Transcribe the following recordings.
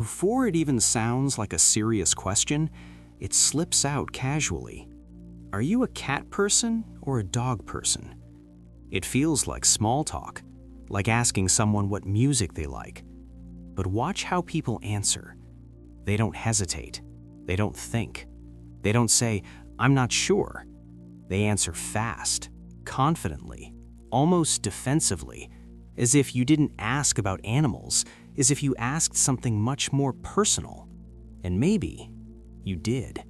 before it even sounds like a serious question, it slips out casually. Are you a cat person or a dog person? It feels like small talk, like asking someone what music they like. But watch how people answer. They don't hesitate. They don't think. They don't say, "I'm not sure." They answer fast, confidently, almost defensively, as if you didn't ask about animals, as if you asked something much more personal. And maybe you did.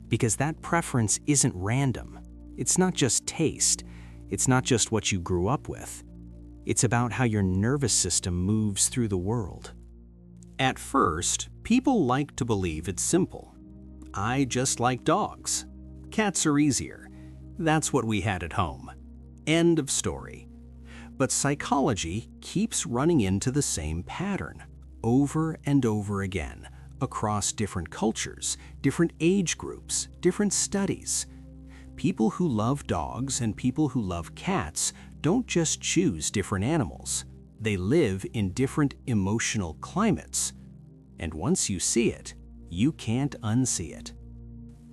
Because that preference isn't random. It's not just taste. It's not just what you grew up with. It's about how your nervous system moves through the world. At first, people like to believe it's simple. I just like dogs. Cats are easier. That's what we had at home. End of story. But psychology keeps running into the same pattern over and over again across different cultures, different age groups, different studies. People who love dogs and people who love cats don't just choose different animals. They live in different emotional climates. And once you see it, you can't unsee it.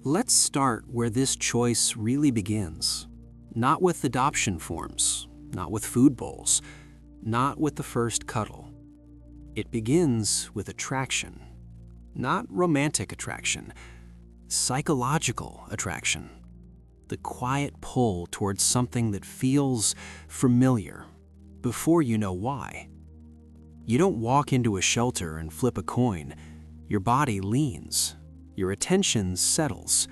Let's start where this choice really begins. Not with adoption forms, not with food bowls, not with the first cuddle. It begins with attraction. Not romantic attraction, psychological attraction. The quiet pull towards something that feels familiar before you know why. You don't walk into a shelter and flip a coin. Your body leans. Your attention settles.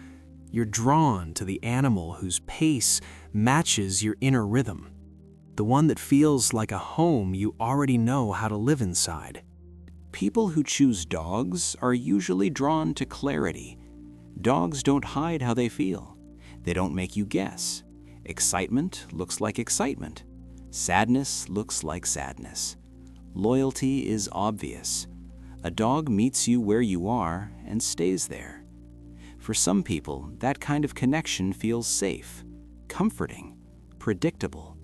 You're drawn to the animal whose pace matches your inner rhythm. The one that feels like a home you already know how to live inside. People who choose dogs are usually drawn to clarity. Dogs don't hide how they feel. They don't make you guess. Excitement looks like excitement. Sadness looks like sadness. Loyalty is obvious. A dog meets you where you are and stays there. For some people, that kind of connection feels safe, comforting, predictable.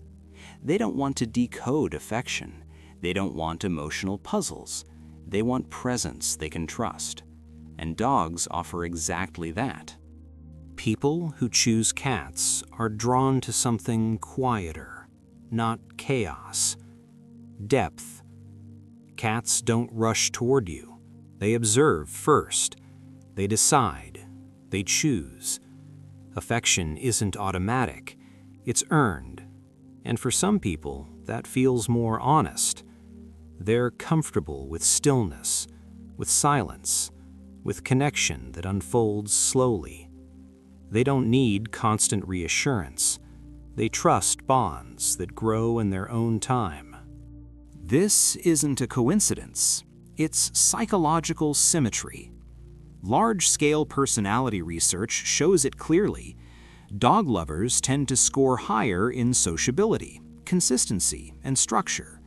They don't want to decode affection. They don't want emotional puzzles. They want presence they can trust. And dogs offer exactly that. People who choose cats are drawn to something quieter, not chaos. Depth. Cats don't rush toward you. They observe first. They decide. They choose. Affection isn't automatic. It's earned. And for some people, that feels more honest. They're comfortable with stillness, with silence, with connection that unfolds slowly. They don't need constant reassurance. They trust bonds that grow in their own time. This isn't a coincidence. It's psychological symmetry. Large-scale personality research shows it clearly. Dog lovers tend to score higher in sociability, consistency, and structure.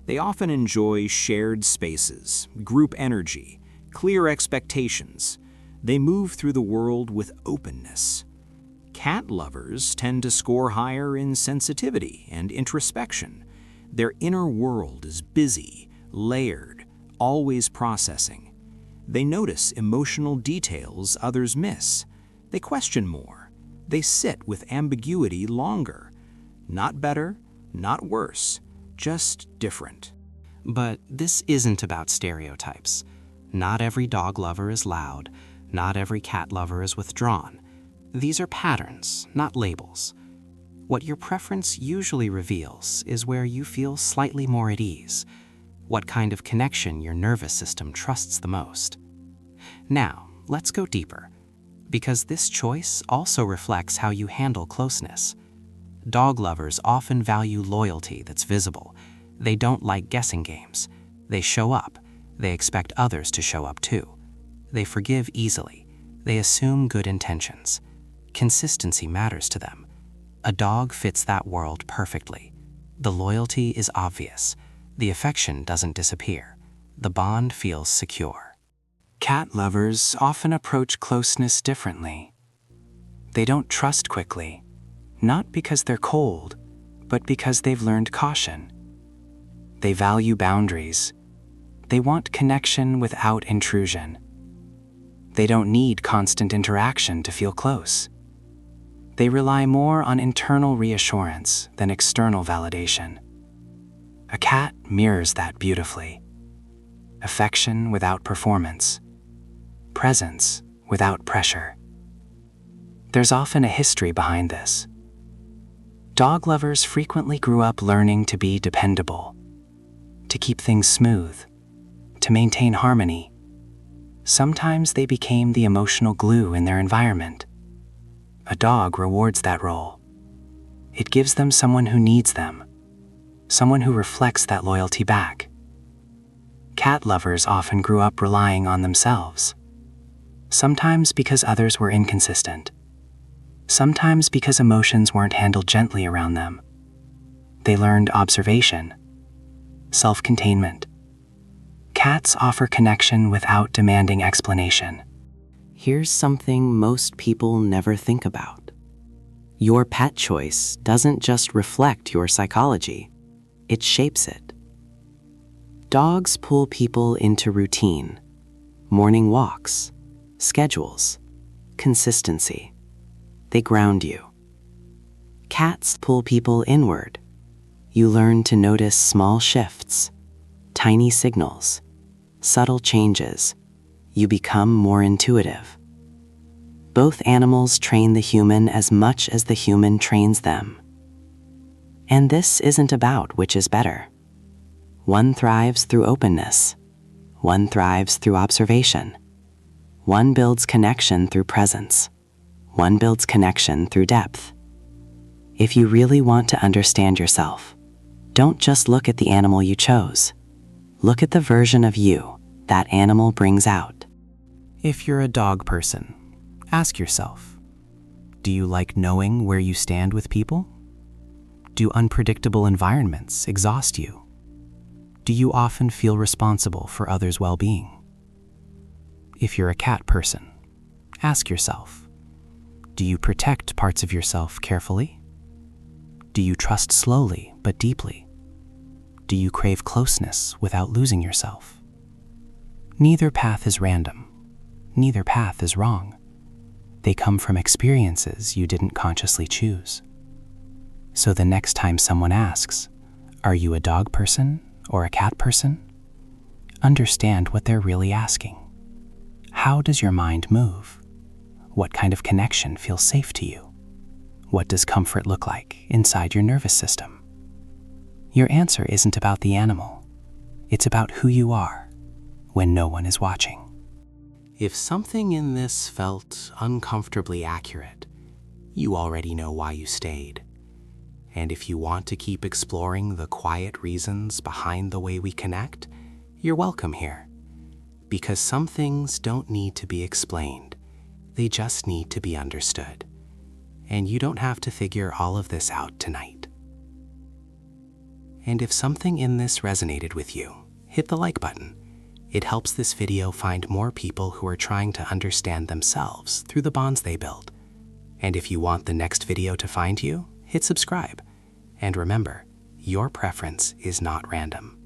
They often enjoy shared spaces, group energy, clear expectations. They move through the world with openness. Cat lovers tend to score higher in sensitivity and introspection. Their inner world is busy, layered, always processing. They notice emotional details others miss. They question more. They sit with ambiguity longer. Not better, not worse, just different. But this isn't about stereotypes. Not every dog lover is loud. Not every cat lover is withdrawn. These are patterns, not labels. What your preference usually reveals is where you feel slightly more at ease, what kind of connection your nervous system trusts the most. Now, let's go deeper, because this choice also reflects how you handle closeness. Dog lovers often value loyalty that's visible. They don't like guessing games. They show up. They expect others to show up too. They forgive easily. They assume good intentions. Consistency matters to them. A dog fits that world perfectly. The loyalty is obvious. The affection doesn't disappear. The bond feels secure. Cat lovers often approach closeness differently. They don't trust quickly, not because they're cold, but because they've learned caution. They value boundaries. They want connection without intrusion. They don't need constant interaction to feel close. They rely more on internal reassurance than external validation. A cat mirrors that beautifully. Affection without performance. Presence without pressure. There's often a history behind this. Dog lovers frequently grew up learning to be dependable, to keep things smooth, to maintain harmony. Sometimes they became the emotional glue in their environment. A dog rewards that role. It gives them someone who needs them, someone who reflects that loyalty back. Cat lovers often grew up relying on themselves, sometimes because others were inconsistent, sometimes because emotions weren't handled gently around them. They learned observation, self-containment. Cats offer connection without demanding explanation. Here's something most people never think about. Your pet choice doesn't just reflect your psychology, it shapes it. Dogs pull people into routine, morning walks, schedules, consistency. They ground you. Cats pull people inward. You learn to notice small shifts, tiny signals, subtle changes. You become more intuitive. Both animals train the human as much as the human trains them. And this isn't about which is better. One thrives through openness. One thrives through observation. One builds connection through presence. One builds connection through depth. If you really want to understand yourself, don't just look at the animal you chose. Look at the version of you that animal brings out. If you're a dog person, ask yourself, do you like knowing where you stand with people? Do unpredictable environments exhaust you? Do you often feel responsible for others' well-being? If you're a cat person, ask yourself, do you protect parts of yourself carefully? Do you trust slowly but deeply? Do you crave closeness without losing yourself? Neither path is random. Neither path is wrong. They come from experiences you didn't consciously choose. So the next time someone asks, are you a dog person or a cat person? Understand what they're really asking. How does your mind move? What kind of connection feels safe to you? What does comfort look like inside your nervous system? Your answer isn't about the animal. It's about who you are when no one is watching. If something in this felt uncomfortably accurate, you already know why you stayed. And if you want to keep exploring the quiet reasons behind the way we connect, you're welcome here. Because some things don't need to be explained. They just need to be understood. And you don't have to figure all of this out tonight. And if something in this resonated with you, hit the like button. It helps this video find more people who are trying to understand themselves through the bonds they build. And if you want the next video to find you, hit subscribe. And remember, your preference is not random.